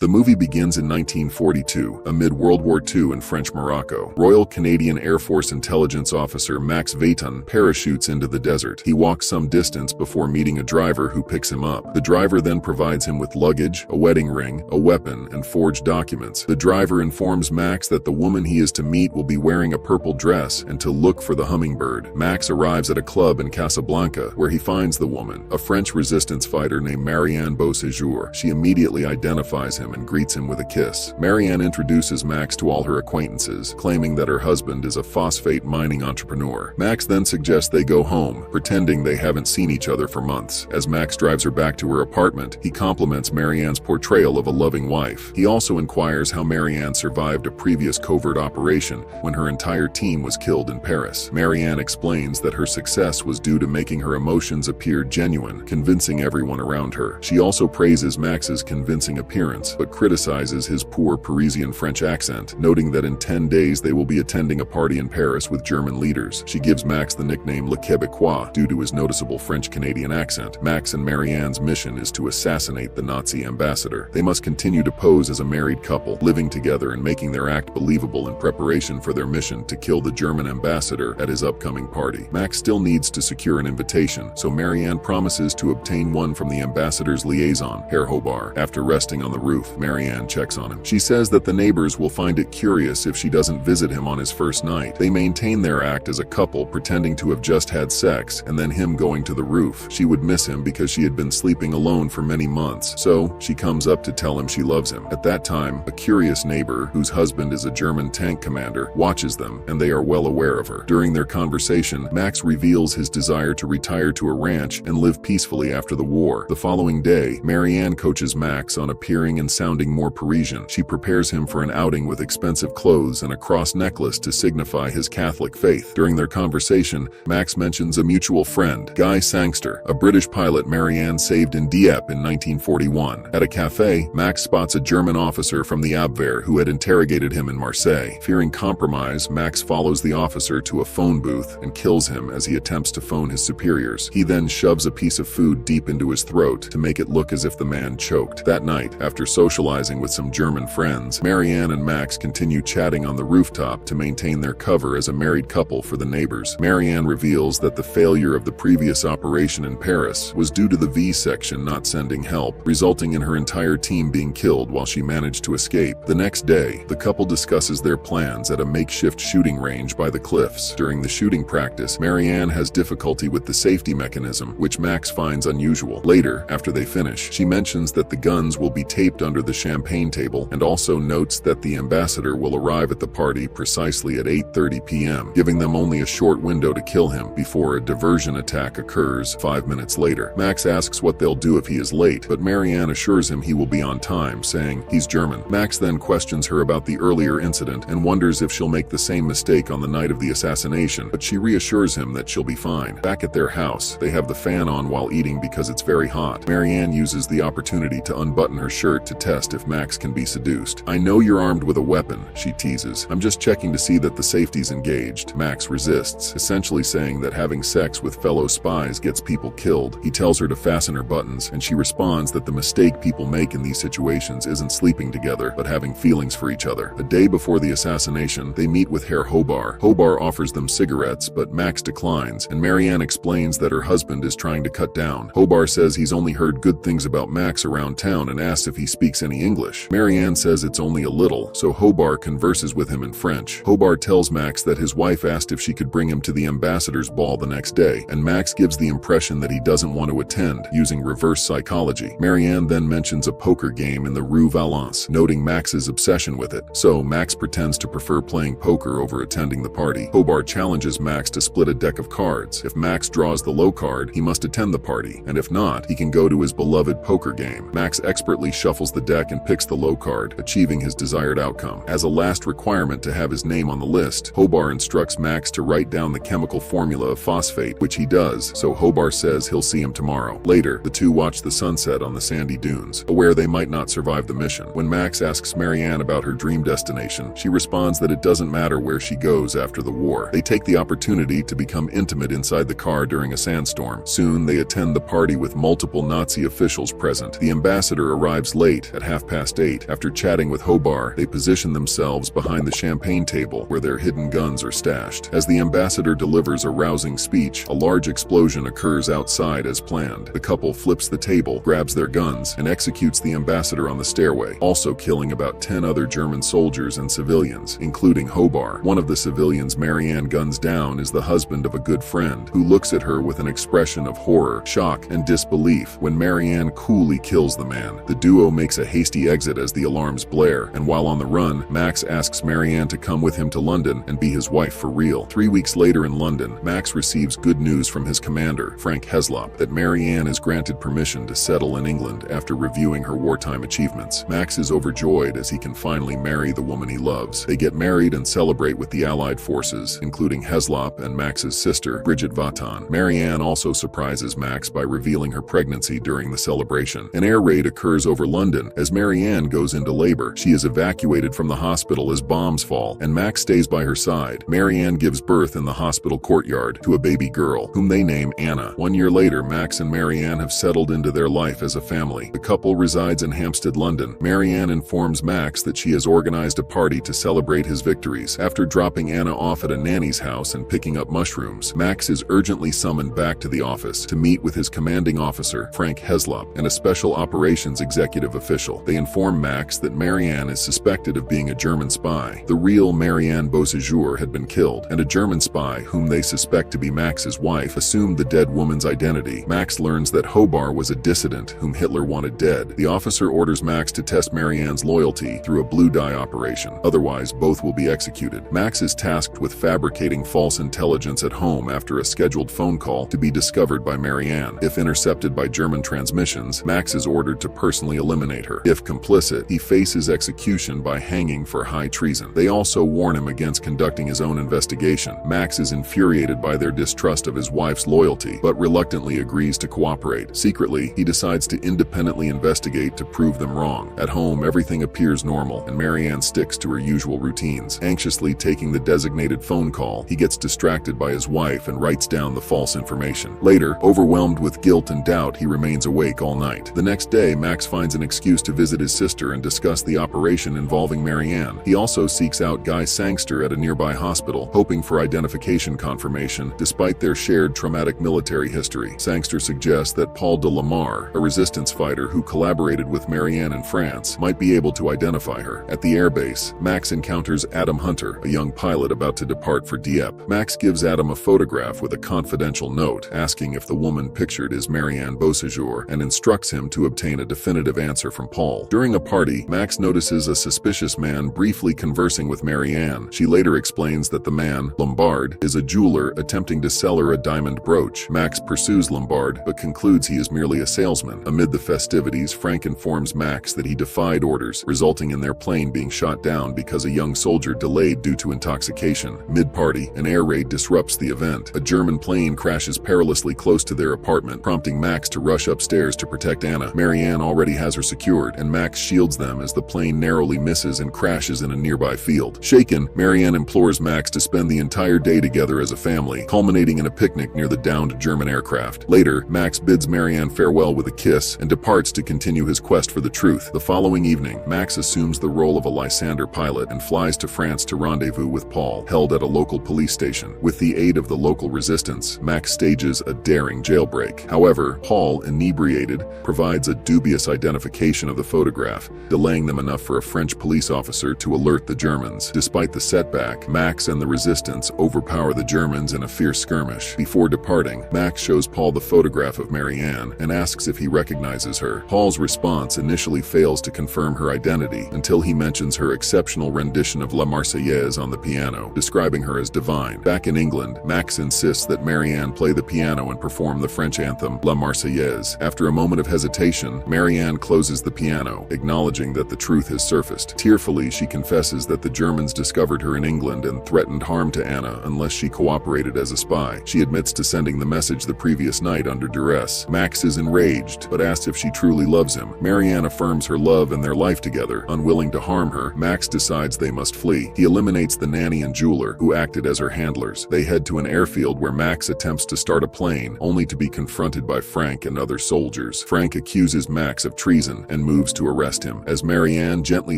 The movie begins in 1942, amid World War II in French Morocco. Royal Canadian Air Force intelligence officer Max Veyton parachutes into the desert. He walks some distance before meeting a driver who picks him up. The driver then provides him with luggage, a wedding ring, a weapon, and forged documents. The driver informs Max that the woman he is to meet will be wearing a purple dress and to look for the hummingbird. Max arrives at a club in Casablanca where he finds the woman, a French resistance fighter named Marianne Beauséjour. She immediately identifies him and greets him with a kiss. Marianne introduces Max to all her acquaintances, claiming that her husband is a phosphate mining entrepreneur. Max then suggests they go home, pretending they haven't seen each other for months. As Max drives her back to her apartment, he compliments Marianne's portrayal of a loving wife. He also inquires how Marianne survived a previous covert operation when her entire team was killed in Paris. Marianne explains that her success was due to making her emotions appear genuine, convincing everyone around her. She also praises Max's convincing appearance, but criticizes his poor Parisian French accent, noting that in 10 days they will be attending a party in Paris with German leaders. She gives Max the nickname Le Québécois due to his noticeable French-Canadian accent. Max and Marianne's mission is to assassinate the Nazi ambassador. They must continue to pose as a married couple, living together and making their act believable in preparation for their mission to kill the German ambassador at his upcoming party. Max still needs to secure an invitation, so Marianne promises to obtain one from the ambassador's liaison, Herr Hobart. After resting on the roof, Marianne checks on him. She says that the neighbors will find it curious if she doesn't visit him on his first night. They maintain their act as a couple, pretending to have just had sex, and then him going to the roof. She would miss him because she had been sleeping alone for many months, so she comes up to tell him she loves him. At that time, a curious neighbor, whose husband is a German tank commander, watches them, and they are well aware of her. During their conversation, Max reveals his desire to retire to a ranch and live peacefully after the war. The following day, Marianne coaches Max on appearing and sounding more Parisian. She prepares him for an outing with expensive clothes and a cross necklace to signify his Catholic faith. During their conversation, Max mentions a mutual friend, Guy Sangster, a British pilot Marianne saved in Dieppe in 1941. At a cafe, Max spots a German officer from the Abwehr who had interrogated him in Marseille. Fearing compromise, Max follows the officer to a phone booth and kills him as he attempts to phone his superiors. He then shoves a piece of food deep into his throat to make it look as if the man choked. That night, after socializing with some German friends, Marianne and Max continue chatting on the rooftop to maintain their cover as a married couple for the neighbors. Marianne reveals that the failure of the previous operation in Paris was due to the V section not sending help, resulting in her entire team being killed while she managed to escape. The next day, the couple discusses their plans at a makeshift shooting range by the cliffs. During the shooting practice, Marianne has difficulty with the safety mechanism, which Max finds unusual. Later, after they finish, she mentions that the guns will be taped under the champagne table and also notes that the ambassador will arrive at the party precisely at 8:30 p.m., giving them only a short window to kill him before a diversion attack occurs 5 minutes later. Max asks what they'll do if he is late, but Marianne assures him he will be on time, saying he's German. Max then questions her about the earlier incident and wonders if she'll make the same mistake on the night of the assassination, but she reassures him that she'll be fine. Back at their house, they have the fan on while eating because it's very hot. Marianne uses the opportunity to unbutton her shirt to test if Max can be seduced. "I know you're armed with a weapon," she teases. "I'm just checking to see that the safety's engaged." Max resists, essentially saying that having sex with fellow spies gets people killed. He tells her to fasten her buttons, and she responds that the mistake people make in these situations isn't sleeping together, but having feelings for each other. A day before the assassination, they meet with Herr Hobart. Hobart offers them cigarettes, but Max declines, and Marianne explains that her husband is trying to cut down. Hobart says he's only heard good things about Max around town and asks if he speaks any English. Marianne says it's only a little, so Hobart converses with him in French. Hobart tells Max that his wife asked if she could bring him to the ambassador's ball the next day, and Max gives the impression that he doesn't want to attend, using reverse psychology. Marianne then mentions a poker game in the Rue Valence, noting Max's obsession with it, so Max pretends to prefer playing poker over attending the party. Hobart challenges Max to split a deck of cards. If Max draws the low card, he must attend the party, and if not, he can go to his beloved poker game. Max expertly shuffles the deck and picks the low card, achieving his desired outcome. As a last requirement to have his name on the list, Hobart instructs Max to write down the chemical formula of phosphate, which he does, so Hobart says he'll see him tomorrow. Later, the two watch the sunset on the sandy dunes, aware they might not survive the mission. When Max asks Marianne about her dream destination, she responds that it doesn't matter where she goes after the war. They take the opportunity to become intimate inside the car during a sandstorm. Soon, they attend the party with multiple Nazi officials present. The ambassador arrives late, At 8:30, after chatting with Hobart, they position themselves behind the champagne table where their hidden guns are stashed. As the ambassador delivers a rousing speech, a large explosion occurs outside as planned. The couple flips the table, grabs their guns, and executes the ambassador on the stairway, also killing about 10 other German soldiers and civilians, including Hobart. One of the civilians Marianne guns down is the husband of a good friend, who looks at her with an expression of horror, shock, and disbelief when Marianne coolly kills the man. The duo makes a hasty exit as the alarms blare, and while on the run, Max asks Marianne to come with him to London and be his wife for real. 3 weeks later in London, Max receives good news from his commander, Frank Heslop, that Marianne is granted permission to settle in England after reviewing her wartime achievements. Max is overjoyed as he can finally marry the woman he loves. They get married and celebrate with the Allied forces, including Heslop and Max's sister, Bridget Vaton. Marianne also surprises Max by revealing her pregnancy during the celebration. An air raid occurs over London as Marianne goes into labor. She is evacuated from the hospital as bombs fall, and Max stays by her side. Marianne gives birth in the hospital courtyard to a baby girl, whom they name Anna. 1 year later, Max and Marianne have settled into their life as a family. The couple resides in Hampstead, London. Marianne informs Max that she has organized a party to celebrate his victories. After dropping Anna off at a nanny's house and picking up mushrooms, Max is urgently summoned back to the office to meet with his commanding officer, Frank Heslop, and a special operations executive official. They inform Max that Marianne is suspected of being a German spy. The real Marianne Beauséjour had been killed, and a German spy, whom they suspect to be Max's wife, assumed the dead woman's identity. Max learns that Hobart was a dissident whom Hitler wanted dead. The officer orders Max to test Marianne's loyalty through a blue dye operation, otherwise both will be executed. Max is tasked with fabricating false intelligence at home after a scheduled phone call to be discovered by Marianne. If intercepted by German transmissions, Max is ordered to personally eliminate her. If complicit, he faces execution by hanging for high treason. They also warn him against conducting his own investigation. Max is infuriated by their distrust of his wife's loyalty, but reluctantly agrees to cooperate. Secretly, he decides to independently investigate to prove them wrong. At home, everything appears normal, and Marianne sticks to her usual routines. Anxiously taking the designated phone call, he gets distracted by his wife and writes down the false information. Later, overwhelmed with guilt and doubt, he remains awake all night. The next day, Max finds an excuse to visit his sister and discuss the operation involving Marianne. He also seeks out Guy Sangster at a nearby hospital, hoping for identification confirmation despite their shared traumatic military history. Sangster suggests that Paul de Lamar, a resistance fighter who collaborated with Marianne in France, might be able to identify her. At the airbase, Max encounters Adam Hunter, a young pilot about to depart for Dieppe. Max gives Adam a photograph with a confidential note asking if the woman pictured is Marianne Beauséjour and instructs him to obtain a definitive answer from Paul. During a party, Max notices a suspicious man briefly conversing with Marianne. She later explains that the man, Lombard, is a jeweler attempting to sell her a diamond brooch. Max pursues Lombard, but concludes he is merely a salesman. Amid the festivities, Frank informs Max that he defied orders, resulting in their plane being shot down because a young soldier delayed due to intoxication. Mid-party, an air raid disrupts the event. A German plane crashes perilously close to their apartment, prompting Max to rush upstairs to protect Anna. Marianne already has her secured, and Max shields them as the plane narrowly misses and crashes in a nearby field. Shaken, Marianne implores Max to spend the entire day together as a family, culminating in a picnic near the downed German aircraft. Later, Max bids Marianne farewell with a kiss and departs to continue his quest for the truth. The following evening, Max assumes the role of a Lysander pilot and flies to France to rendezvous with Paul, held at a local police station. With the aid of the local resistance, Max stages a daring jailbreak. However, Paul, inebriated, provides a dubious identification of the photograph, delaying them enough for a French police officer to alert the Germans. Despite the setback, Max and the resistance overpower the Germans in a fierce skirmish. Before departing, Max shows Paul the photograph of Marianne and asks if he recognizes her. Paul's response initially fails to confirm her identity until he mentions her exceptional rendition of La Marseillaise on the piano, describing her as divine. Back in England, Max insists that Marianne play the piano and perform the French anthem La Marseillaise. After a moment of hesitation, Marianne closes the piano, acknowledging that the truth has surfaced. Tearfully, she confesses that the Germans discovered her in England and threatened harm to Anna unless she cooperated as a spy. She admits to sending the message the previous night under duress. Max is enraged, but asks if she truly loves him. Marianne affirms her love and their life together. Unwilling to harm her, Max decides they must flee. He eliminates the nanny and jeweler, who acted as her handlers. They head to an airfield where Max attempts to start a plane, only to be confronted by Frank and other soldiers. Frank accuses Max of treason and moves to arrest him. As Marianne gently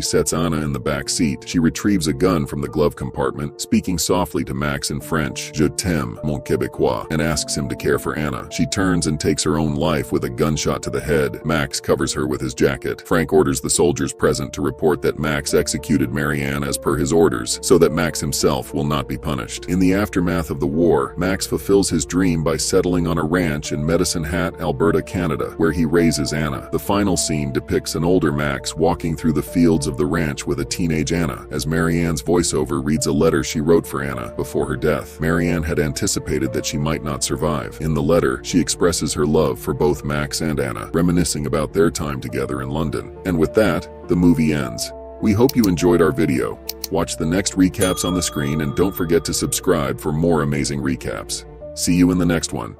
sets Anna in the back seat, she retrieves a gun from the glove compartment, speaking softly to Max in French, "Je t'aime, mon Québécois," and asks him to care for Anna. She turns and takes her own life with a gunshot to the head. Max covers her with his jacket. Frank orders the soldiers present to report that Max executed Marianne as per his orders, so that Max himself will not be punished. In the aftermath of the war, Max fulfills his dream by settling on a ranch in Medicine Hat, Alberta, Canada, where he raises Anna. The final scene depicts an older Max walking through the fields of the ranch with a teenage Anna, as Marianne's voiceover reads a letter she wrote for Anna before her death. Marianne had anticipated that she might not survive. In the letter, she expresses her love for both Max and Anna, reminiscing about their time together in London. And with that, the movie ends. We hope you enjoyed our video. Watch the next recaps on the screen and don't forget to subscribe for more amazing recaps. See you in the next one.